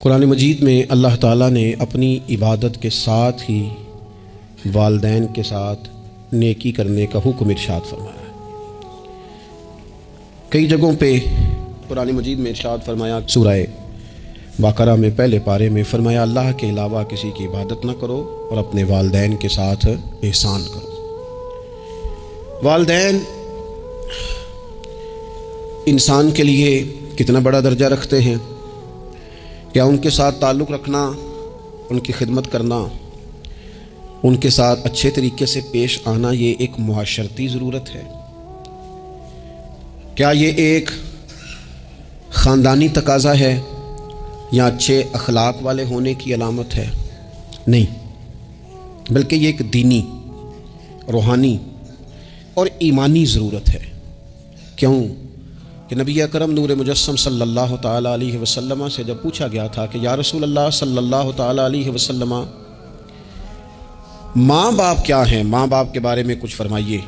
قرآن مجید میں اللہ تعالیٰ نے اپنی عبادت کے ساتھ ہی والدین کے ساتھ نیکی کرنے کا حکم ارشاد فرمایا ہے۔ کئی جگہوں پہ قرآن مجید میں ارشاد فرمایا، سورہ بقرہ میں پہلے پارے میں فرمایا اللہ کے علاوہ کسی کی عبادت نہ کرو اور اپنے والدین کے ساتھ احسان کرو۔ والدین انسان کے لیے کتنا بڑا درجہ رکھتے ہیں، کیا ان کے ساتھ تعلق رکھنا، ان کی خدمت کرنا، ان کے ساتھ اچھے طریقے سے پیش آنا یہ ایک معاشرتی ضرورت ہے؟ کیا یہ ایک خاندانی تقاضا ہے یا اچھے اخلاق والے ہونے کی علامت ہے؟ نہیں، بلکہ یہ ایک دینی، روحانی اور ایمانی ضرورت ہے۔ کیوں کہ نبی اکرم نور مجسم صلی اللہ تعالیٰ علیہ وسلم سے جب پوچھا گیا تھا کہ یا رسول اللہ صلی اللہ تعالیٰ علیہ وسلم، ماں باپ کیا ہیں، ماں باپ کے بارے میں کچھ فرمائیے،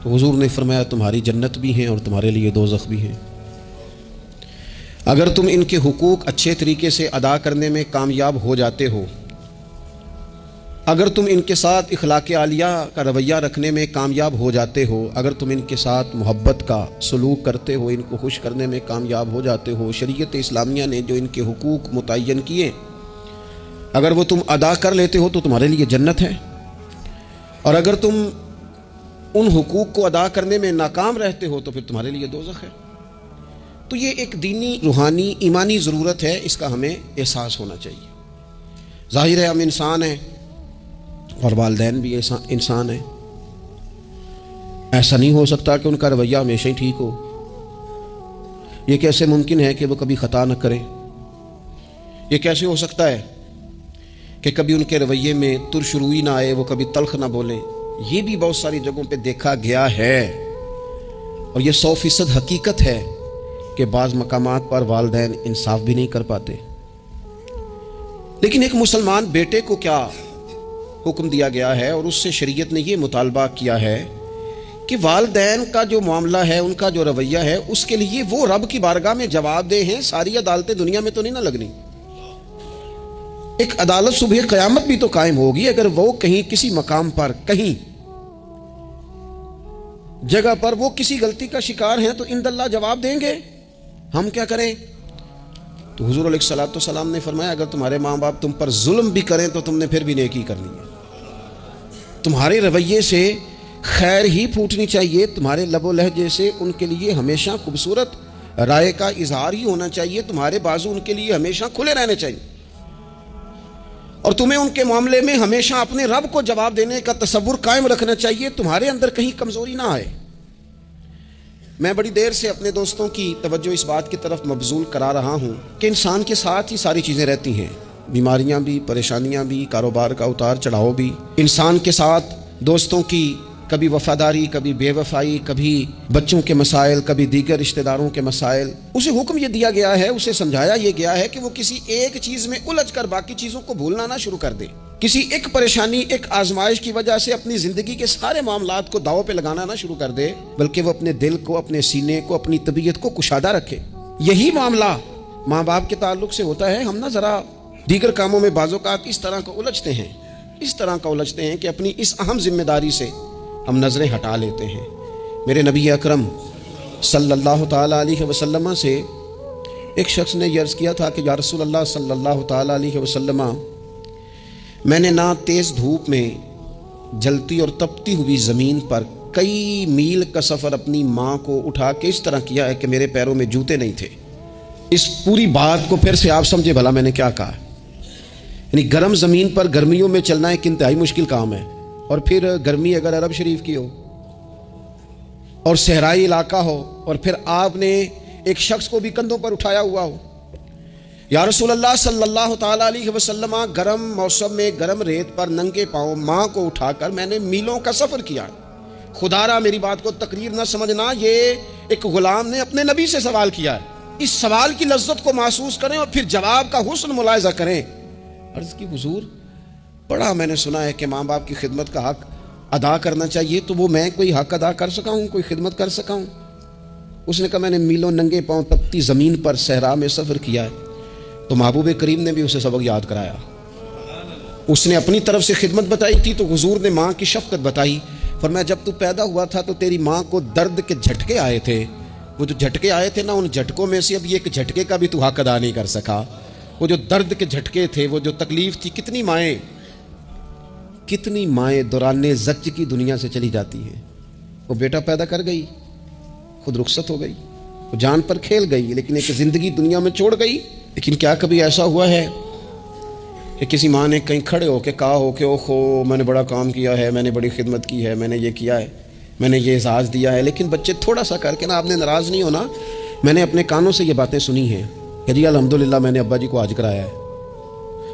تو حضور نے فرمایا تمہاری جنت بھی ہیں اور تمہارے لیے دوزخ بھی ہیں۔ اگر تم ان کے حقوق اچھے طریقے سے ادا کرنے میں کامیاب ہو جاتے ہو، اگر تم ان کے ساتھ اخلاق عالیہ کا رویہ رکھنے میں کامیاب ہو جاتے ہو، اگر تم ان کے ساتھ محبت کا سلوک کرتے ہو، ان کو خوش کرنے میں کامیاب ہو جاتے ہو، شریعت اسلامیہ نے جو ان کے حقوق متعین کیے اگر وہ تم ادا کر لیتے ہو تو تمہارے لیے جنت ہے، اور اگر تم ان حقوق کو ادا کرنے میں ناکام رہتے ہو تو پھر تمہارے لیے دوزخ ہے۔ تو یہ ایک دینی، روحانی، ایمانی ضرورت ہے، اس کا ہمیں احساس ہونا چاہیے۔ ظاہر ہے ہم انسان ہیں اور والدین بھی انسان ہیں، ایسا نہیں ہو سکتا کہ ان کا رویہ ہمیشہ ہی ٹھیک ہو۔ یہ کیسے ممکن ہے کہ وہ کبھی خطا نہ کریں؟ یہ کیسے ہو سکتا ہے کہ کبھی ان کے رویے میں ترش روئی نہ آئے، وہ کبھی تلخ نہ بولیں؟ یہ بھی بہت ساری جگہوں پہ دیکھا گیا ہے، اور یہ 100% حقیقت ہے کہ بعض مقامات پر والدین انصاف بھی نہیں کر پاتے۔ لیکن ایک مسلمان بیٹے کو کیا حکم دیا گیا ہے، اور اس سے شریعت نے یہ مطالبہ کیا ہے کہ والدین کا جو معاملہ ہے، ان کا جو رویہ ہے، اس کے لیے وہ رب کی بارگاہ میں جواب دہ ہیں۔ ساری عدالتیں دنیا میں تو نہیں نہ لگنی، ایک عدالت صبح قیامت بھی تو قائم ہوگی۔ اگر وہ کہیں کسی مقام پر، کہیں جگہ پر وہ کسی غلطی کا شکار ہیں تو عند اللہ جواب دیں گے، ہم کیا کریں؟ تو حضور علیہ الصلوۃ والسلام نے فرمایا اگر تمہارے ماں باپ تم پر ظلم بھی کریں تو تم نے پھر بھی نیکی کرنی ہے۔ تمہارے رویے سے خیر ہی پھوٹنی چاہیے، تمہارے لب و لہجے سے ان کے لیے ہمیشہ خوبصورت رائے کا اظہار ہی ہونا چاہیے، تمہارے بازو ان کے لیے ہمیشہ کھلے رہنے چاہیے، اور تمہیں ان کے معاملے میں ہمیشہ اپنے رب کو جواب دینے کا تصور قائم رکھنا چاہیے، تمہارے اندر کہیں کمزوری نہ آئے۔ میں بڑی دیر سے اپنے دوستوں کی توجہ اس بات کی طرف مبذول کرا رہا ہوں کہ انسان کے ساتھ ہی ساری چیزیں رہتی ہیں، بیماریاں بھی، پریشانیاں بھی، کاروبار کا اتار چڑھاؤ بھی۔ انسان کے ساتھ دوستوں کی کبھی وفاداری، کبھی بے وفائی، کبھی بچوں کے مسائل، کبھی دیگر رشتہ داروں کے مسائل۔ اسے حکم یہ دیا گیا ہے، اسے سمجھایا یہ گیا ہے کہ وہ کسی ایک چیز میں الجھ کر باقی چیزوں کو بھولنا نہ شروع کر دے، کسی ایک پریشانی، ایک آزمائش کی وجہ سے اپنی زندگی کے سارے معاملات کو داؤ پہ لگانا نہ شروع کر دے، بلکہ وہ اپنے دل کو، اپنے سینے کو، اپنی طبیعت کو کشادہ رکھے۔ یہی معاملہ ماں باپ کے تعلق سے ہوتا ہے۔ ہم نہ ذرا دیگر کاموں میں بعض اوقات اس طرح کا الجھتے ہیں کہ اپنی اس اہم ذمہ داری سے ہم نظریں ہٹا لیتے ہیں۔ میرے نبی اکرم صلی اللہ تعالیٰ علیہ وسلم سے ایک شخص نے یہ عرض کیا تھا کہ یا رسول اللہ صلی اللہ تعالیٰ علیہ وسلم، میں نے نہ تیز دھوپ میں جلتی اور تپتی ہوئی زمین پر کئی میل کا سفر اپنی ماں کو اٹھا کے اس طرح کیا ہے کہ میرے پیروں میں جوتے نہیں تھے۔ اس پوری بات کو پھر سے آپ سمجھے بھلا میں نے کیا کہا۔ یعنی گرم زمین پر گرمیوں میں چلنا ایک انتہائی مشکل کام ہے، اور پھر گرمی اگر عرب شریف کی ہو اور صحرائی علاقہ ہو، اور پھر آپ نے ایک شخص کو بھی کندھوں پر اٹھایا ہوا ہو۔ یا رسول اللہ صلی اللہ تعالیٰ علیہ وسلم، گرم موسم میں گرم ریت پر ننگے پاؤں ماں کو اٹھا کر میں نے میلوں کا سفر کیا۔ خدا را میری بات کو تقریر نہ سمجھنا، یہ ایک غلام نے اپنے نبی سے سوال کیا ہے۔ اس سوال کی لذت کو محسوس کریں اور پھر جواب کا حسن ملاحظہ کریں۔ عرض کی حضور، بڑا میں نے سنا ہے کہ ماں باپ کی خدمت کا حق ادا کرنا چاہیے، تو وہ میں کوئی حق ادا کر سکا ہوں، کوئی خدمت کر سکا ہوں؟ اس نے کہا میں نے میلوں ننگے پاؤں تپتی زمین پر صحرا میں سفر کیا ہے، تو محبوب کریم نے بھی اسے سبق یاد کرایا. اس نے اپنی طرف سے خدمت بتائی تھی تو حضور نے ماں کی شفقت بتائی. فرمایا جب تو پیدا ہوا تھا تو تیری ماں کو درد کے جھٹکے آئے تھے. وہ جو جھٹکے آئے تھے نا، ان جھٹکوں میں سے اب یہ ایک جھٹکے کا بھی تو حق ادا نہیں کر سکا. وہ جو درد کے جھٹکے تھے، وہ جو تکلیف تھی، کتنی مائیں دوران زچ کی دنیا سے چلی جاتی ہیں. وہ بیٹا پیدا کر گئی، خود رخصت ہو گئی، وہ جان پر کھیل گئی، لیکن ایک زندگی دنیا میں چھوڑ گئی. لیکن کیا کبھی ایسا ہوا ہے کہ کسی ماں نے کہیں کھڑے ہو کے کہا ہو کہ اوہو میں نے بڑا کام کیا ہے، میں نے بڑی خدمت کی ہے، میں نے یہ کیا ہے، میں نے یہ اعزاز دیا ہے. لیکن بچے تھوڑا سا کر کے نا، آپ نے ناراض نہیں ہونا، میں نے اپنے کانوں سے یہ باتیں سنی ہیں کہ جی الحمدللہ میں نے ابا جی کو حج کرایا ہے،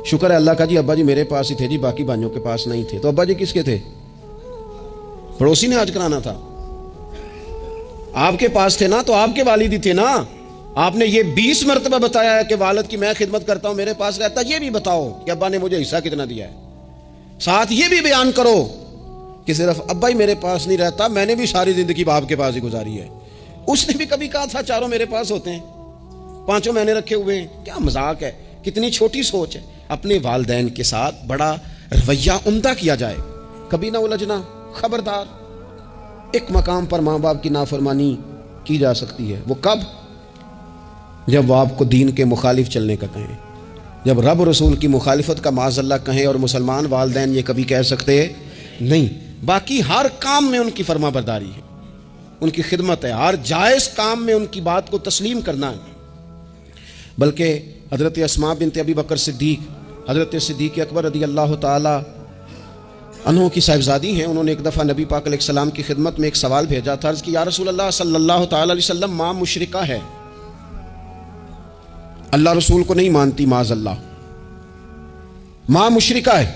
شکر ہے اللہ کا جی ابا جی میرے پاس ہی تھے جی، باقی بھائیوں کے پاس نہیں تھے. تو ابا جی کس کے تھے؟ پڑوسی نے حج کرانا تھا. آپ کے پاس تھے نا تو آپ کے والد ہی تھے نا. آپ نے یہ 20 مرتبہ بتایا ہے کہ والد کی میں خدمت کرتا ہوں، میرے پاس رہتا. یہ بھی بتاؤ کہ ابا نے مجھے حصہ کتنا دیا ہے. ساتھ یہ بھی بیان کرو کہ صرف ابا ہی میرے پاس نہیں رہتا، میں نے بھی ساری زندگی باپ کے پاس ہی گزاری ہے. اس نے بھی کبھی کہا تھا چاروں میرے پاس ہوتے ہیں، پانچوں میں نے رکھے ہوئے ہیں. کیا مذاق ہے، کتنی چھوٹی سوچ ہے. اپنے والدین کے ساتھ بڑا رویہ عمدہ کیا جائے، کبھی نہ الجھنا. خبردار، ایک مقام پر ماں باپ کی نافرمانی کی جا سکتی ہے. وہ کب؟ جب وہ آپ کو دین کے مخالف چلنے کا کہیں، جب رب رسول کی مخالفت کا معاذ اللہ کہیں. اور مسلمان والدین یہ کبھی کہہ سکتے نہیں. باقی ہر کام میں ان کی فرما برداری ہے، ان کی خدمت ہے، ہر جائز کام میں ان کی بات کو تسلیم کرنا ہے. بلکہ حضرت اسماء بنت ابی بکر صدیق، حضرت صدیق اکبر رضی اللہ تعالی عنہ کی صاحبزادی ہیں. انہوں نے ایک دفعہ نبی پاک علیہ السلام کی خدمت میں ایک سوال بھیجا تھا. عرض کی یا رسول اللہ صلی اللہ تعالی علیہ وسلم، ماں مشرکہ ہے، اللہ رسول کو نہیں مانتی، معاذ اللہ، ماں مشرکہ ہے.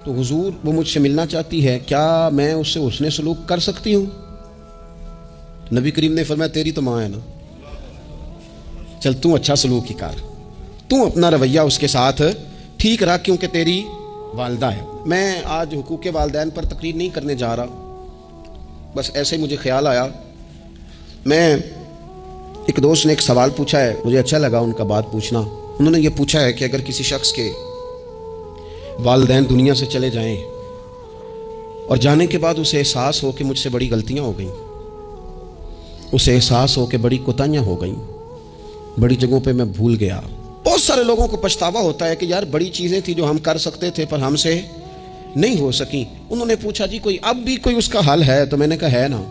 تو حضور وہ مجھ سے ملنا چاہتی ہے، کیا میں اس سے حسن سلوک کر سکتی ہوں؟ نبی کریم نے فرمایا تیری تو ماں ہے نا، چل تم اچھا سلوک ہی کر، تم اپنا رویہ اس کے ساتھ ٹھیک رکھ، کیونکہ تیری والدہ ہے. میں آج حقوق والدین پر تقریر نہیں کرنے جا رہا، بس ایسے ہی مجھے خیال آیا. میں ایک دوست نے ایک سوال پوچھا ہے، مجھے اچھا لگا ان کا بات پوچھنا. انہوں نے یہ پوچھا ہے کہ اگر کسی شخص کے والدین دنیا سے چلے جائیں اور جانے کے بعد اسے احساس ہو کہ مجھ سے بڑی غلطیاں ہو گئیں، اسے احساس ہو کہ بڑی کوتاہیاں ہو گئیں، بڑی جگہوں پہ میں بھول گیا. بہت سارے لوگوں کو پچھتاوا ہوتا ہے کہ یار بڑی چیزیں تھیں جو ہم کر سکتے تھے پر ہم سے نہیں ہو سکیں. انہوں نے پوچھا جی کوئی اب بھی کوئی اس کا حل ہے؟ تو میں نے کہا ہے نا،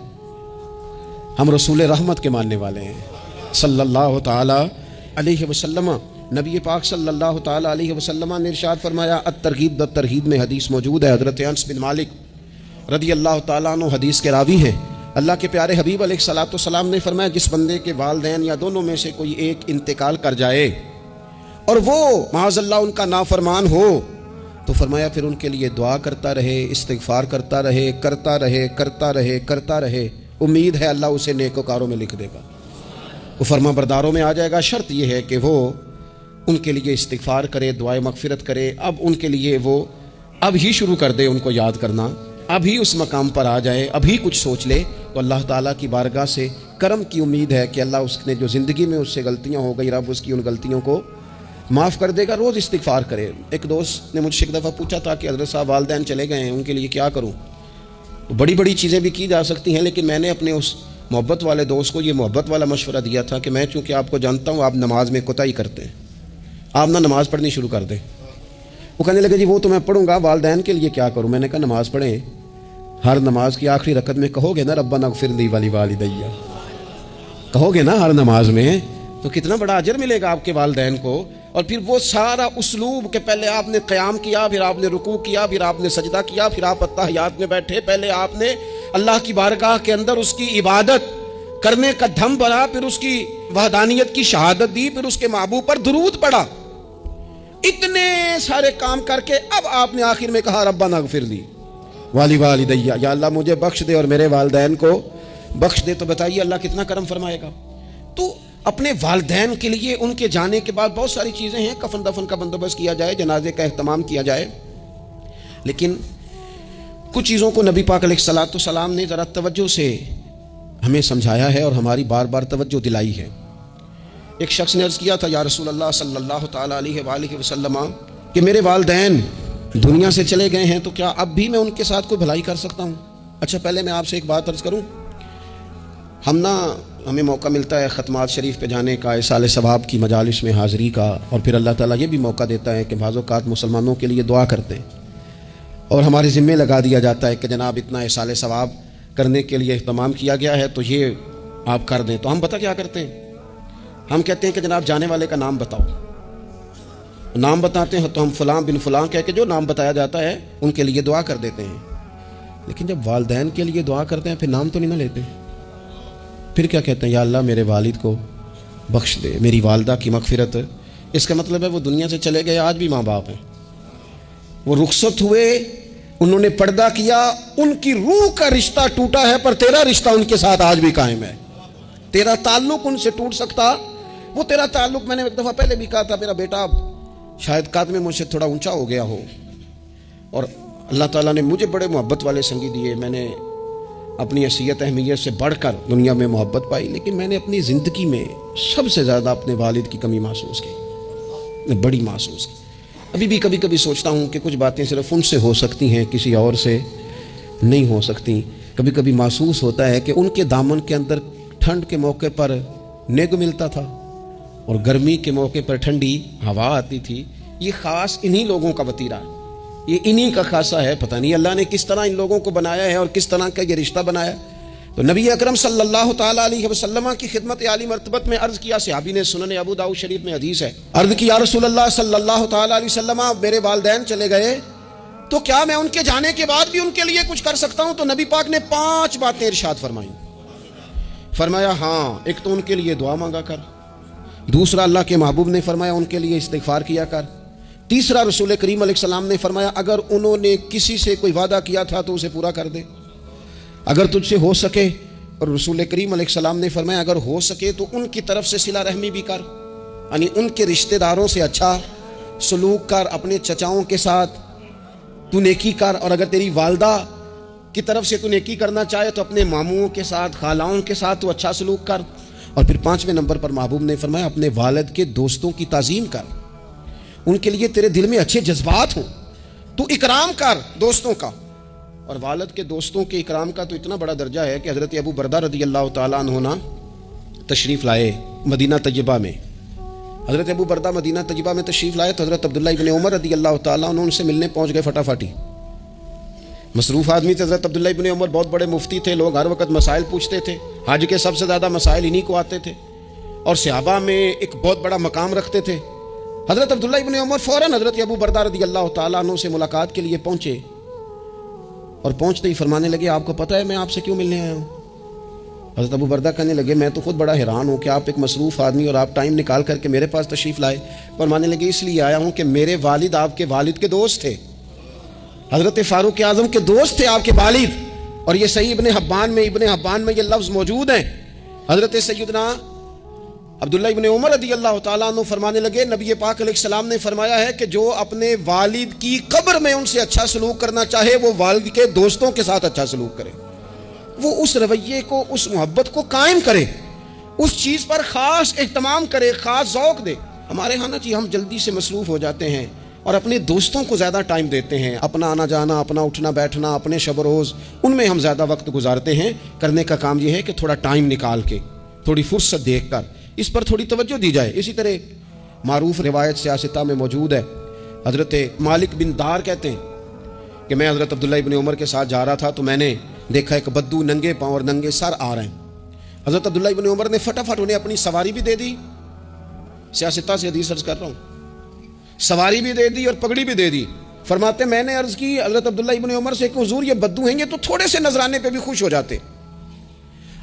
ہم رسول رحمت کے ماننے والے ہیں صلی اللہ تعالی علیہ وسلم. نبی پاک صلی اللہ تعالی علیہ وسلم نے ارشاد فرمایا، الترغیب والترہیب میں حدیث موجود ہے. حضرت انس بن مالک رضی اللہ تعالیٰ عنہ حدیث کے راوی ہیں. اللہ کے پیارے حبیب علیہ الصلوۃ والسلام نے فرمایا جس بندے کے والدین یا دونوں میں سے کوئی ایک انتقال کر جائے اور وہ معاذ اللہ ان کا نافرمان ہو، تو فرمایا پھر ان کے لیے دعا کرتا رہے، استغفار کرتا رہے، کرتا رہے، کرتا رہے، کرتا رہے. امید ہے اللہ اسے نیکوکاروں میں لکھ دے گا، وہ فرما برداروں میں آ جائے گا. شرط یہ ہے کہ وہ ان کے لیے استغفار کرے، دعائے مغفرت کرے. اب ان کے لیے وہ اب ہی شروع کر دے ان کو یاد کرنا، اب ہی اس مقام پر آ جائے، اب ہی کچھ سوچ لے. تو اللہ تعالیٰ کی بارگاہ سے کرم کی امید ہے کہ اللہ اس نے جو زندگی میں اس سے غلطیاں ہو گئی، رب اس کی ان غلطیوں کو معاف کر دے گا. روز استغفار کرے. ایک دوست نے مجھ سے ایک دفعہ پوچھا تھا کہ حضرت صاحب والدین چلے گئے ہیں، ان کے لیے کیا کروں؟ بڑی بڑی چیزیں بھی کی جا سکتی ہیں، لیکن میں نے اپنے اس محبت والے دوست کو یہ محبت والا مشورہ دیا تھا کہ میں چونکہ آپ کو جانتا ہوں آپ نماز میں کوتاہی کرتے ہیں، آپ نہ نماز پڑھنی شروع کر دیں. وہ کہنے لگے جی وہ تو میں پڑھوں گا، والدین کے لیے کیا کروں؟ میں نے کہا نماز پڑھیں. ہر نماز کی آخری رکعت میں کہو گے نا ربنا اغفر لی ولی کہو گے نا ہر نماز میں، تو کتنا بڑا اجر ملے گا آپ کے والدین کو. اور پھر وہ سارا اسلوب کہ پہلے آپ نے قیام کیا، پھر آپ نے رکوع کیا، پھر آپ نے سجدہ کیا، پھر آپ اتحیات میں بیٹھے، پہلے آپ نے اللہ کی بارگاہ کے اندر اس کی عبادت کرنے کا دھم بھرا، پھر اس کی وحدانیت کی شہادت دی، پھر اس کے محبوب پر درود پڑھا. اتنے سارے کام کر کے اب آپ نے آخر میں کہا ربنا اغفر لی والدیّ، یا اللہ مجھے بخش دے اور میرے والدین کو بخش دے. تو بتائیے اللہ کتنا کرم فرمائے گا. تو اپنے والدین کے لیے ان کے جانے کے بعد بہت ساری چیزیں ہیں، کفن دفن کا بندوبست کیا جائے، جنازے کا اہتمام کیا جائے، لیکن کچھ چیزوں کو نبی پاک علیہ الصلوۃ والسلام نے ذرا توجہ سے ہمیں سمجھایا ہے اور ہماری بار بار توجہ دلائی ہے. ایک شخص نے عرض کیا تھا یا رسول اللہ صلی اللہ تعالیٰ علیہ وآلہ وسلم کہ میرے والدین دنیا سے چلے گئے ہیں تو کیا اب بھی میں ان کے ساتھ کوئی بھلائی کر سکتا ہوں؟ اچھا پہلے میں آپ سے ایک بات عرض کروں، ہمیں موقع ملتا ہے ختمات شریف پہ جانے کا، ایصال ثواب کی مجالس میں حاضری کا، اور پھر اللہ تعالیٰ یہ بھی موقع دیتا ہے کہ بعض اوقات مسلمانوں کے لیے دعا کرتے ہیں اور ہمارے ذمے لگا دیا جاتا ہے کہ جناب اتنا ایصال ثواب کرنے کے لیے اہتمام کیا گیا ہے تو یہ آپ کر دیں۔ تو ہم پتہ کیا کرتے ہیں، ہم کہتے ہیں کہ جناب جانے والے کا نام بتاؤ، نام بتاتے ہیں تو ہم فلاں بن فلاں کہہ کے جو نام بتایا جاتا ہے ان کے لیے دعا کر دیتے ہیں، لیکن جب والدین کے لیے دعا کرتے ہیں پھر نام تو نہیں نہ لیتے، پھر کیا کہتے ہیں یا اللہ میرے والد کو بخش دے، میری والدہ کی مغفرت۔ اس کا مطلب ہے وہ دنیا سے چلے گئے، آج بھی ماں باپ ہیں، وہ رخصت ہوئے، انہوں نے پردہ کیا، ان کی روح کا رشتہ ٹوٹا ہے پر تیرا رشتہ ان کے ساتھ آج بھی قائم ہے۔ تیرا تعلق ان سے ٹوٹ سکتا، وہ تیرا تعلق، میں نے ایک دفعہ پہلے بھی کہا تھا، میرا بیٹا شاید قد میں مجھ سے تھوڑا اونچا ہو گیا ہو اور اللہ تعالیٰ نے مجھے بڑے محبت والے سنگی دیے، میں نے اپنی حیثیت اہمیت سے بڑھ کر دنیا میں محبت پائی، لیکن میں نے اپنی زندگی میں سب سے زیادہ اپنے والد کی کمی محسوس کی، بڑی محسوس کی۔ ابھی بھی کبھی کبھی سوچتا ہوں کہ کچھ باتیں صرف ان سے ہو سکتی ہیں، کسی اور سے نہیں ہو سکتی۔ کبھی کبھی محسوس ہوتا ہے کہ ان کے دامن کے اندر ٹھنڈ کے موقع پر نیگ ملتا تھا اور گرمی کے موقع پر ٹھنڈی ہوا آتی تھی۔ یہ خاص انہی لوگوں کا وتیرہ ہے، یہ انہی کا خاصہ ہے، پتہ نہیں اللہ نے کس طرح ان لوگوں کو بنایا ہے اور کس طرح کا یہ رشتہ بنایا۔ تو نبی اکرم صلی اللہ تعالیٰ علیہ وسلم کی خدمت عالی مرتبت میں عرض کیا، صحابی نے، سنن ابو داؤد شریف میں حدیث ہے، عرض کی یا رسول اللہ صلی اللہ تعالیٰ علیہ وسلم میرے والدین چلے گئے تو کیا میں ان کے جانے کے بعد بھی ان کے لیے کچھ کر سکتا ہوں؟ تو نبی پاک نے 5 باتیں ارشاد فرمائیں۔ فرمایا ہاں، ایک تو ان کے لیے دعا مانگا کر، دوسرا اللہ کے محبوب نے فرمایا ان کے لیے استغفار کیا کر، تیسرا رسول کریم علیہ السلام نے فرمایا اگر انہوں نے کسی سے کوئی وعدہ کیا تھا تو اسے پورا کر دے اگر تجھ سے ہو سکے، اور رسول کریم علیہ السلام نے فرمایا اگر ہو سکے تو ان کی طرف سے صلہ رحمی بھی کر، یعنی ان کے رشتہ داروں سے اچھا سلوک کر، اپنے چچاؤں کے ساتھ تو نیکی کر، اور اگر تیری والدہ کی طرف سے تو نیکی کرنا چاہے تو اپنے ماموں کے ساتھ، خالاؤں کے ساتھ تو اچھا سلوک کر، اور پھر 5ویں نمبر پر محبوب نے فرمایا اپنے والد کے دوستوں کی تعظیم کر، ان کے لیے تیرے دل میں اچھے جذبات ہوں، تو اکرام کر دوستوں کا۔ اور والد کے دوستوں کے اکرام کا تو اتنا بڑا درجہ ہے کہ حضرت ابو بردہ رضی اللہ تعالیٰ عنہ تشریف لائے مدینہ طیبہ میں، حضرت ابو بردہ مدینہ طیبہ میں تشریف لائے تو حضرت عبداللہ ابن عمر رضی اللہ تعالیٰ عنہ ان سے ملنے پہنچ گئے فٹافٹ ہی۔ مصروف آدمی تھے حضرت عبداللہ ابن عمر، بہت بڑے مفتی تھے، لوگ ہر وقت مسائل پوچھتے تھے، حج کے سب سے زیادہ مسائل انہی کو آتے تھے، اور صحابہ میں ایک بہت بڑا مقام رکھتے تھے۔ حضرت عبداللہ ابن عمر فوراً حضرت ابو بردہ رضی اللہ تعالیٰ عنہ سے ملاقات کے لیے پہنچے، اور پہنچتے ہی فرمانے لگے آپ کو پتہ ہے میں آپ سے کیوں ملنے آیا ہوں؟ حضرت ابو بردہ کہنے لگے میں تو خود بڑا حیران ہوں کہ آپ ایک مصروف آدمی اور آپ ٹائم نکال کر کے میرے پاس تشریف لائے۔ فرمانے لگے اس لیے آیا ہوں کہ میرے والد آپ کے والد کے دوست تھے، حضرت فاروق اعظم کے دوست تھے آپ کے والد، اور یہ صحیح ابن حبان میں یہ لفظ موجود ہیں۔ حضرت سیدنا عبداللہ ابن عمر رضی اللہ تعالیٰ عنہ فرمانے لگے نبی پاک علیہ السلام نے فرمایا ہے کہ جو اپنے والد کی قبر میں ان سے اچھا سلوک کرنا چاہے وہ والد کے دوستوں کے ساتھ اچھا سلوک کرے، وہ اس رویے کو، اس محبت کو قائم کرے، اس چیز پر خاص اہتمام کرے، خاص ذوق دے۔ ہمارے ہاں نا جی ہم جلدی سے مصروف ہو جاتے ہیں اور اپنے دوستوں کو زیادہ ٹائم دیتے ہیں، اپنا آنا جانا، اپنا اٹھنا بیٹھنا، اپنے شب و روز ان میں ہم زیادہ وقت گزارتے ہیں۔ کرنے کا کام یہ ہے کہ تھوڑا ٹائم نکال کے، تھوڑی فرصت دیکھ کر اس پر تھوڑی توجہ دی جائے۔ اسی طرح معروف روایت سیاستہ میں موجود ہے، حضرت مالک بن دار کہتے ہیں کہ میں حضرت عبداللہ ابن عمر کے ساتھ جا رہا تھا تو میں نے دیکھا ایک بدو ننگے پاؤں اور ننگے سر آ رہے ہیں۔ حضرت عبداللہ ابن عمر نے فٹافٹ انہیں اپنی سواری بھی دے دی، سیاستہ سے حدیث عرض کر رہا ہوں، سواری بھی دے دی اور پگڑی بھی دے دی۔ فرماتے میں نے عرض کی حضرت عبداللہ ابن عمر سے کہ حضور یہ بدو ہیں، یہ تو تھوڑے سے نذرانے پہ بھی خوش ہو جاتے،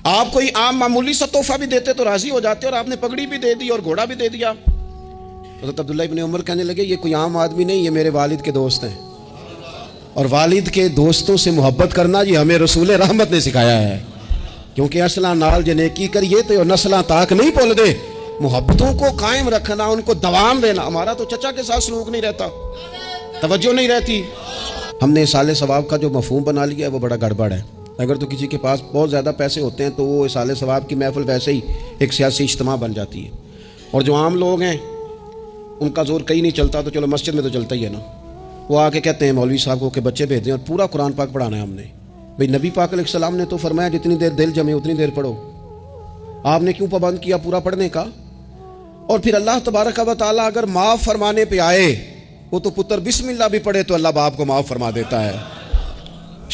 آپ کوئی عام معمولی سا تحفہ بھی دیتے تو راضی ہو جاتے، اور آپ نے پگڑی بھی دے دی اور گھوڑا بھی دے دیا۔ حضرت عبداللہ ابن عمر کہنے لگے یہ کوئی عام آدمی نہیں، یہ میرے والد کے دوست ہیں، اور والد کے دوستوں سے محبت کرنا یہ ہمیں رسول رحمت نے سکھایا ہے، کیونکہ اصلاں نال جنیکی کریے تو نسلاں تاک نہیں بھول دے۔ محبتوں کو قائم رکھنا، ان کو دوام دینا۔ ہمارا تو چچا کے ساتھ سلوک نہیں رہتا، توجہ نہیں رہتی۔ ہم نے اصال ثواب کا جو مفہوم بنا لیا ہے وہ بڑا گڑبڑ ہے۔ اگر تو کسی کے پاس بہت زیادہ پیسے ہوتے ہیں تو وہ اصال ثواب کی محفل ویسے ہی ایک سیاسی اجتماع بن جاتی ہے، اور جو عام لوگ ہیں ان کا زور کہیں نہیں چلتا تو چلو مسجد میں تو چلتا ہی ہے نا، وہ آ کے کہتے ہیں مولوی صاحب کو کہ بچے بھیج دیں اور پورا قرآن پاک پڑھانا ہے ہم نے. بھئی نبی پاک علیہ السلام نے تو فرمایا جتنی دیر دل جمے اتنی دیر پڑھو، آپ نے کیوں پابند کیا پورا پڑھنے کا؟ اور پھر اللہ تبارک و تعالیٰ اگر معاف فرمانے پہ آئے وہ تو پتر بسم اللہ بھی پڑھے تو اللہ باپ کو معاف فرما دیتا ہے.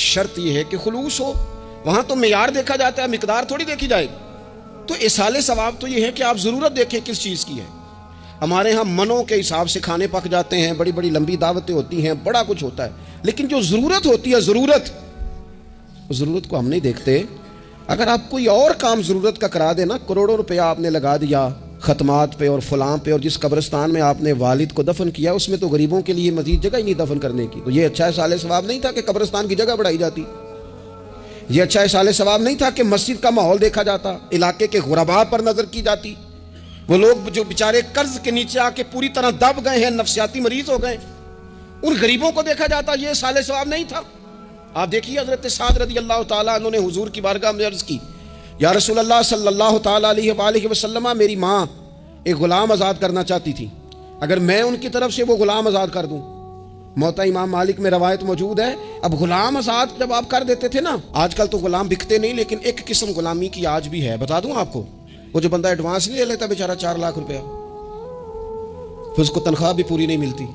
شرط یہ ہے کہ خلوص ہو. وہاں تو معیار دیکھا جاتا ہے، مقدار تھوڑی دیکھی جائے. تو اصال ثواب تو یہ ہے کہ آپ ضرورت دیکھیں کس چیز کی ہے. ہمارے ہاں منوں کے حساب سے کھانے پک جاتے ہیں، بڑی بڑی لمبی دعوتیں ہوتی ہیں، بڑا کچھ ہوتا ہے، لیکن جو ضرورت ہوتی ہے ضرورت کو ہم نہیں دیکھتے. اگر آپ کوئی اور کام ضرورت کا کرا دیں نا، کروڑوں روپیہ آپ نے لگا دیا ختمات پہ اور فلاں پہ، اور جس قبرستان میں آپ نے والد کو دفن کیا اس میں تو غریبوں کے لیے مزید جگہ ہی نہیں دفن کرنے کی، تو یہ اچھا اصال ثواب نہیں تھا کہ قبرستان کی جگہ بڑھائی جاتی؟ یہ اچھا اصال ثواب نہیں تھا کہ مسجد کا ماحول دیکھا جاتا، علاقے کے غرباء پر نظر کی جاتی، وہ لوگ جو بیچارے قرض کے نیچے آ کے پوری طرح دب گئے ہیں، نفسیاتی مریض ہو گئے، ان غریبوں کو دیکھا جاتا؟ یہ اصال ثواب نہیں تھا؟ آپ دیکھیے حضرت سعد رضی اللہ تعالیٰ عنہ نے حضور کی بارگاہ میں عرض کی، یا رسول اللہ صلی اللہ تعالیٰ علیہ وآلہ وسلم، میری ماں ایک غلام آزاد کرنا چاہتی تھی، اگر میں ان کی طرف سے وہ غلام آزاد کر دوں. موطا امام مالک میں روایت موجود ہے، اب غلام آزاد جب آپ کر دیتے تھے نا، آج کل تو غلام بکتے نہیں، لیکن ایک قسم غلامی کی آج بھی ہے، بتا دوں آپ کو. وہ جو بندہ ایڈوانس نہیں لے لیتا بیچارہ 4 لاکھ روپیہ، پھر اس کو تنخواہ بھی پوری نہیں ملتی،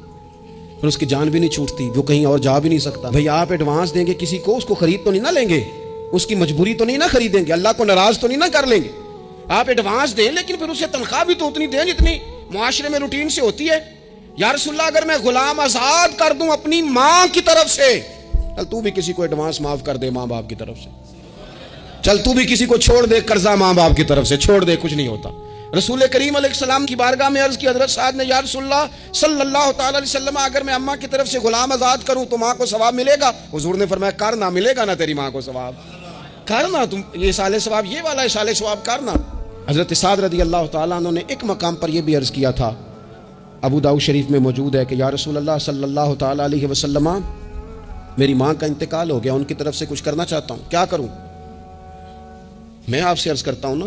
پھر اس کی جان بھی نہیں چھوٹتی، وہ کہیں اور جا بھی نہیں سکتا. بھئی آپ ایڈوانس دیں گے کسی کو، اس کو خرید تو نہیں نہ لیں گے، اس کی مجبوری تو نہیں نہ خریدیں گے، اللہ کو ناراض تو نہیں نہ کر لیں گے. آپ ایڈوانس دیں لیکن پھر اسے تنخواہ بھی تو اتنی دیں جتنی معاشرے میں روٹین سے ہوتی ہے. یا رسول اللہ اگر میں غلام آزاد کر دوں اپنی ماں کی طرف سے، چل تو بھی کسی کو ایڈوانس معاف کر دے ماں باپ کی طرف سے، چل تو بھی کسی کو چھوڑ دے قرضہ ماں باپ کی طرف سے چھوڑ دے، کچھ نہیں ہوتا. رسول کریم علیہ السلام کی بارگاہ میں عرض کی حضرت سعد نے، یا رسول اللہ صلی اللہ تعالی علیہ وسلم، اگر میں اماں کی طرف سے غلام آزاد کروں تو ماں کو ثواب ملے گا؟ حضور نے فرمایا کرنا، ملے گا نا تیری ماں کو ثواب، کرنا تم یہ اصال ثواب، یہ والا اصال ثواب کرنا. حضرت سعد رضی اللہ تعالیٰ عنہ نے ایک مقام پر یہ بھی عرض کیا تھا، ابو داؤد شریف میں موجود ہے کہ یا رسول اللہ صلی اللہ تعالیٰ علیہ وسلم، میری ماں کا انتقال ہو گیا، ان کی طرف سے کچھ کرنا چاہتا ہوں، کیا کروں؟ میں آپ سے عرض کرتا ہوں نا،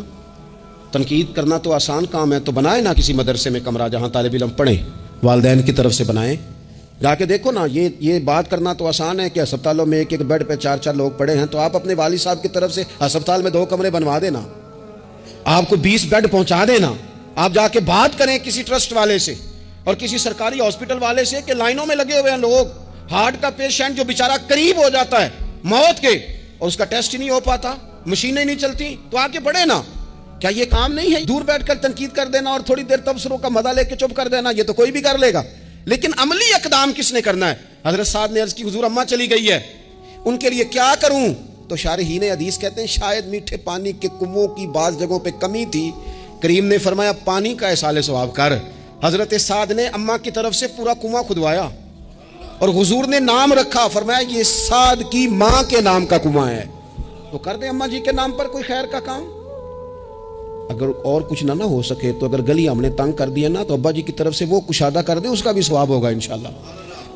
تنقید کرنا تو آسان کام ہے، تو بنائے نا کسی مدرسے میں کمرہ جہاں طالب علم پڑھیں، والدین کی طرف سے بنائیں، جا کے دیکھو نا. یہ بات کرنا تو آسان ہے کہ اسپتالوں میں ایک بیڈ پہ 4 لوگ پڑے ہیں، تو آپ اپنے والد صاحب کی طرف سے اسپتال میں 2 کمرے بنوا دینا، آپ کو 20 بیڈ پہنچا دینا. آپ جا کے بات کریں کسی ٹرسٹ والے سے اور کسی سرکاری ہاسپٹل والے سے کہ لائنوں میں لگے ہوئے ہیں لوگ، ہارٹ کا پیشنٹ جو بیچارہ قریب ہو جاتا ہے موت کے اور اس کا ٹیسٹ ہی نہیں ہو پاتا، مشینیں نہیں چلتی، تو آ کے پڑھے نا. کیا یہ کام نہیں ہے دور بیٹھ کر تنقید کر دینا اور تھوڑی دیر تبصروں کا مزہ لے کے چپ کر دینا؟ یہ تو کوئی بھی کر لے گا، لیکن عملی اقدام کس نے کرنا ہے؟ حضرت سعد نے عرض کی، حضور اماں چلی گئی ہے، ان کے لیے کیا کروں؟ تو شارحین حدیث کہتے ہیں شاید میٹھے پانی کے کنووں کی بعض جگہوں پہ کمی تھی، کریم نے فرمایا پانی کا اصال ثواب کر. حضرت سعد نے اماں کی طرف سے پورا کنواں کھدوایا اور حضور نے نام رکھا، فرمایا یہ سعد کی ماں کے نام کا کنواں ہے، تو کر دیں اماں جی کے نام پر کوئی خیر کا کام. اگر اور کچھ نہ ہو سکے تو اگر گلی ہم نے تنگ کر دیا نا، تو ابا جی کی طرف سے وہ کشادہ کر دیں، اس کا بھی ثواب ہوگا انشاءاللہ.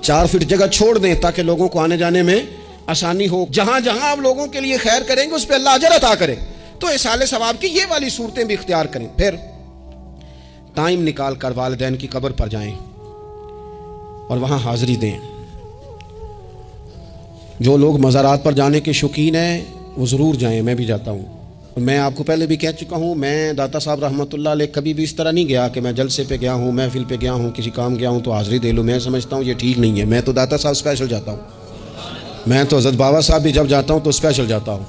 4 فٹ جگہ چھوڑ دیں تاکہ لوگوں کو آنے جانے میں آسانی ہو. جہاں جہاں آپ لوگوں کے لیے خیر کریں گے اس پہ اللہ اجر عطا کرے. تو اصال ثواب کی یہ والی صورتیں بھی اختیار کریں. پھر ٹائم نکال کر والدین کی قبر پر جائیں اور وہاں حاضری دیں. جو لوگ مزارات پر جانے کے شوقین ہیں وہ ضرور جائیں، میں بھی جاتا ہوں. میں آپ کو پہلے بھی کہہ چکا ہوں، میں داتا صاحب رحمۃ اللہ علیہ کبھی بھی اس طرح نہیں گیا کہ میں جلسے پہ گیا ہوں، محفل پہ گیا ہوں، کسی کام گیا ہوں تو حاضری دے لوں. میں سمجھتا ہوں یہ ٹھیک نہیں ہے. میں تو داتا صاحب اسپیشل جاتا ہوں. میں تو حضرت بابا صاحب بھی جب جاتا ہوں تو اسپیشل جاتا ہوں،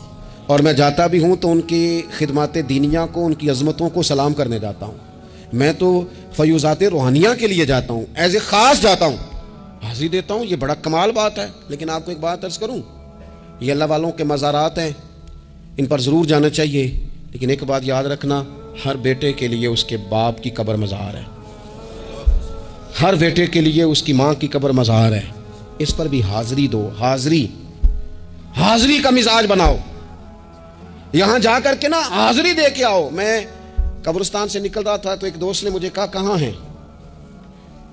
اور میں جاتا بھی ہوں تو ان کی خدمات دینیہ کو، ان کی عظمتوں کو سلام کرنے جاتا ہوں. میں تو فیوزات روحانیہ کے لیے جاتا ہوں، ایز اے خاص جاتا ہوں، حاضری دیتا ہوں. یہ بڑا کمال بات ہے. لیکن آپ کو ایک بات عرض کروں، یہ اللہ والوں کے مزارات ہیں، ان پر ضرور جانا چاہیے. لیکن ایک بات یاد رکھنا، ہر بیٹے کے لیے اس کے باپ کی قبر مزار ہے، ہر بیٹے کے لیے اس کی ماں کی قبر مزار ہے. اس پر بھی حاضری دو. حاضری کا مزاج بناؤ. یہاں جا کر کے نا حاضری دے کے آؤ. میں قبرستان سے نکل رہا تھا تو ایک دوست نے مجھے کہا کہاں ہیں؟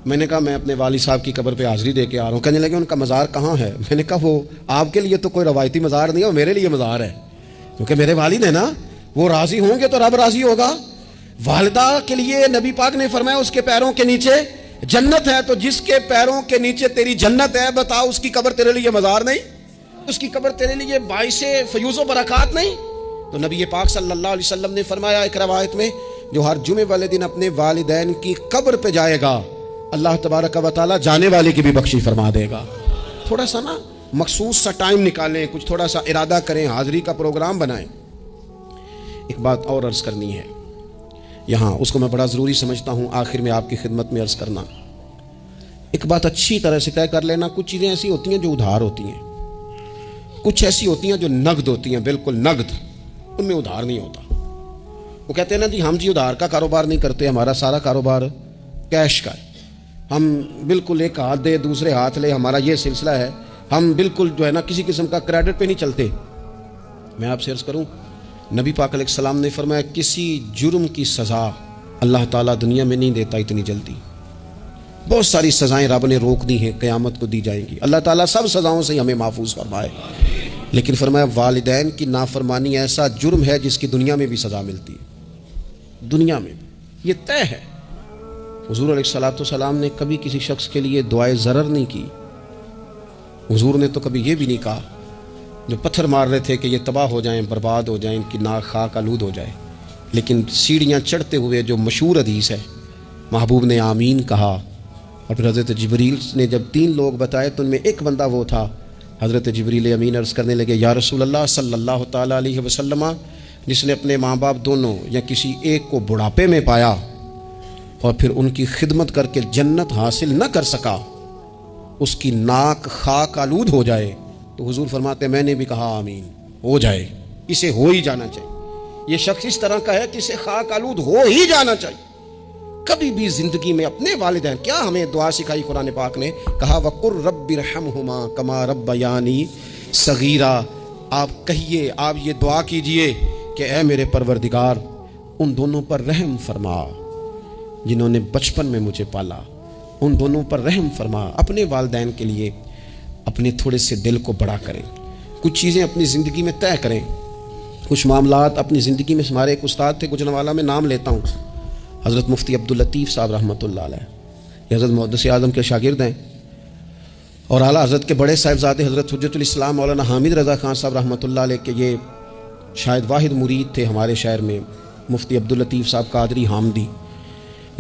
میں نے کہا میں اپنے والد صاحب کی قبر پہ حاضری دے کے آ رہا ہوں. کہنے لگے ان کا مزار کہاں ہے؟ میں نے کہا وہ آپ کے لیے تو کوئی روایتی مزار نہیں ہے، وہ میرے لیے مزار ہے، کیونکہ میرے والد ہیں نا، وہ راضی ہوں گے تو رب راضی ہوگا. والدہ کے لیے نبی پاک نے فرمایا اس کے پیروں کے نیچے جنت ہے، تو جس کے پیروں کے نیچے تیری جنت ہے، بتا اس کی قبر تیرے لیے مزار نہیں؟ اس کی قبر تیرے لیے باعث فیوز و برکات نہیں؟ تو نبی پاک صلی اللہ علیہ وسلم نے فرمایا ایک روایت میں، جو ہر جمعے والے دن اپنے والدین کی قبر پہ جائے گا، اللہ تبارک و تعالیٰ جانے والے کی بھی بخشی فرما دے گا۔ تھوڑا سا نا مخصوص سا ٹائم نکالیں، کچھ تھوڑا سا ارادہ کریں، حاضری کا پروگرام بنائیں۔ ایک بات اور عرض کرنی ہے یہاں، اس کو میں بڑا ضروری سمجھتا ہوں آخر میں آپ کی خدمت میں عرض کرنا۔ ایک بات اچھی طرح سے طے کر لینا، کچھ چیزیں ایسی ہوتی ہیں جو ادھار ہوتی ہیں، کچھ ایسی ہوتی ہیں جو نقد ہوتی ہیں، بالکل نقد، ان میں ادھار نہیں ہوتا۔ وہ کہتے ہیں نا جی ہم جی ادھار کا کاروبار نہیں کرتے، ہمارا سارا کاروبار کیش کا ہے، ہم بالکل ایک ہاتھ دے دوسرے ہاتھ لے، ہمارا یہ سلسلہ ہے، ہم بالکل جو ہے نا کسی قسم کا کریڈٹ پہ نہیں چلتے۔ میں آپ سے عرض کروں، نبی پاک علیہ السلام نے فرمایا کسی جرم کی سزا اللہ تعالیٰ دنیا میں نہیں دیتا اتنی جلدی۔ بہت ساری سزائیں رب نے روک دی ہیں، قیامت کو دی جائیں گی، اللہ تعالیٰ سب سزاؤں سے ہمیں محفوظ فرمائے، لیکن فرمایا والدین کی نافرمانی ایسا جرم ہے جس کی دنیا میں بھی سزا ملتی ہے، دنیا میں یہ طے ہے۔ حضور علیہ السلام نے کبھی کسی شخص کے لیے دعائے ضرر نہیں کی، حضور نے تو کبھی یہ بھی نہیں کہا جو پتھر مار رہے تھے کہ یہ تباہ ہو جائیں، برباد ہو جائیں، ان کی ناک خاک آلود ہو جائے، لیکن سیڑھیاں چڑھتے ہوئے جو مشہور حدیث ہے، محبوب نے آمین کہا، اور پھر حضرت جبریل نے جب 3 لوگ بتائے تو ان میں ایک بندہ وہ تھا، حضرت جبریل امین عرض کرنے لگے یا رسول اللہ صلی اللہ تعالیٰ علیہ وسلم، جس نے اپنے ماں باپ دونوں یا کسی ایک کو بڑھاپے میں پایا اور پھر ان کی خدمت کر کے جنت حاصل نہ کر سکا، اس کی ناک خاک آلود ہو جائے، تو حضور فرماتے میں نے بھی کہا آمین، ہو جائے، اسے ہو ہی جانا چاہیے، یہ شخص اس طرح کا ہے کہ اسے خاک آلود ہو ہی جانا چاہیے۔ کبھی بھی زندگی میں اپنے والدین، کیا ہمیں دعا سکھائی قرآن پاک نے، کہا وَقُلْ رَبِّ ارْحَمْهُمَا كَمَا رَبَّيَانِي صَغِيرًا، آپ کہیے، آپ یہ دعا کیجئے کہ اے میرے پروردگار ان دونوں پر رحم فرما جنہوں نے بچپن میں مجھے پالا، ان دونوں پر رحم فرما۔ اپنے والدین کے لیے اپنے تھوڑے سے دل کو بڑا کریں، کچھ چیزیں اپنی زندگی میں طے کریں، کچھ معاملات اپنی زندگی میں۔ ہمارے ایک استاد تھے گجرانوالہ میں، نام لیتا ہوں، حضرت مفتی عبداللطیف صاحب رحمۃ اللہ علیہ، یہ حضرت محدث اعظم کے شاگرد ہیں، اور اعلیٰ حضرت کے بڑے صاحبزادے حضرت حجت الاسلام مولانا حامد رضا خان صاحب رحمۃ اللہ علیہ کے یہ شاید واحد مرید تھے ہمارے شہر میں، مفتی عبداللطیف صاحب قادری حامدی۔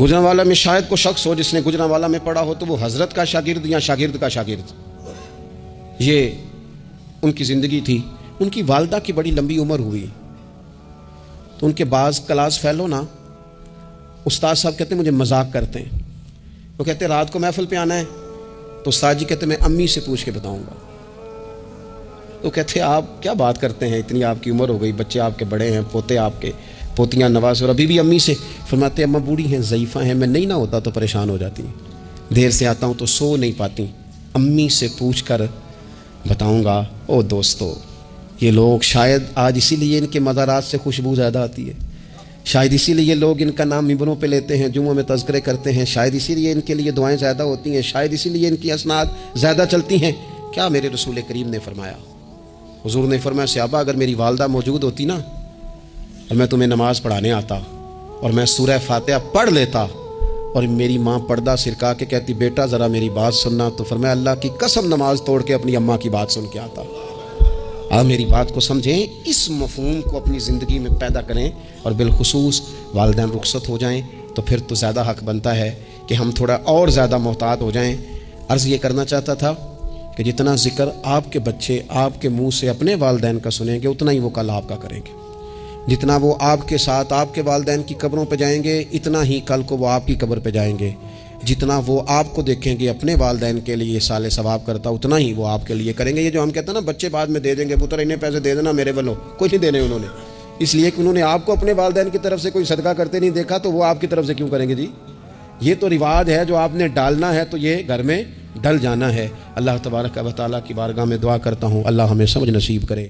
گجرانوالہ میں شاید کوئی شخص ہو جس نے گجرانوالہ میں پڑھا ہو تو وہ حضرت کا شاگرد یا شاگرد کا شاگرد، یہ ان کی زندگی تھی۔ ان کی والدہ کی بڑی لمبی عمر ہوئی تو ان کے بعض کلاس فیلو نا، استاد صاحب کہتے ہیں مجھے مذاق کرتے ہیں، وہ کہتے ہیں رات کو محفل پہ آنا ہے تو استاد جی کہتے ہیں میں امی سے پوچھ کے بتاؤں گا، تو کہتے ہیں آپ کیا بات کرتے ہیں، اتنی آپ کی عمر ہو گئی، بچے آپ کے بڑے ہیں، پوتے آپ کے، پوتیاں نواز، اور ابھی بھی امی سے۔ فرماتے ہیں اماں بوڑھی ہیں، ضعیفہ ہیں، میں نہیں نہ ہوتا تو پریشان ہو جاتی ہیں، دیر سے آتا ہوں تو سو نہیں پاتی، امی سے پوچھ کر بتاؤں گا۔ او دوستو، یہ لوگ شاید آج اسی لیے ان کے مزارات سے خوشبو زیادہ آتی ہے، شاید اسی لیے لوگ ان کا نام ممبروں پہ لیتے ہیں، جمعوں میں تذکرے کرتے ہیں، شاید اسی لیے ان کے لیے دعائیں زیادہ ہوتی ہیں، شاید اسی لیے ان کی اسناد زیادہ چلتی ہیں۔ کیا میرے رسول کریم نے فرمایا، حضور نے فرمایا صحابہ اگر میری والدہ موجود ہوتی نا اور میں تمہیں نماز پڑھانے آتا اور میں سورہ فاتحہ پڑھ لیتا اور میری ماں پردہ سرکا کے کہتی بیٹا ذرا میری بات سننا، تو فرمایا اللہ کی قسم نماز توڑ کے اپنی اماں کی بات سن کے آتا۔ آپ میری بات کو سمجھیں، اس مفہوم کو اپنی زندگی میں پیدا کریں، اور بالخصوص والدین رخصت ہو جائیں تو پھر تو زیادہ حق بنتا ہے کہ ہم تھوڑا اور زیادہ محتاط ہو جائیں۔ عرض یہ کرنا چاہتا تھا کہ جتنا ذکر آپ کے بچے آپ کے منہ سے اپنے والدین کا سنیں گے اتنا ہی وہ کل آپ کا کریں گے، جتنا وہ آپ کے ساتھ آپ کے والدین کی قبروں پہ جائیں گے اتنا ہی کل کو وہ آپ کی قبر پہ جائیں گے، جتنا وہ آپ کو دیکھیں گے اپنے والدین کے لیے سال ثواب کرتا اتنا ہی وہ آپ کے لیے کریں گے۔ یہ جو ہم کہتے ہیں نا بچے بعد میں دے دیں گے، پتر انہیں پیسے دے دینا میرے بلو، کچھ نہیں دینے انہوں نے، اس لیے کہ انہوں نے آپ کو اپنے والدین کی طرف سے کوئی صدقہ کرتے نہیں دیکھا، تو وہ آپ کی طرف سے کیوں کریں گے جی؟ یہ تو رواج ہے، جو آپ نے ڈالنا ہے تو یہ گھر میں ڈل جانا ہے۔ اللہ تبارک و تعالیٰ کی بارگاہ میں دعا کرتا ہوں اللہ ہمیں سمجھ نصیب کرے۔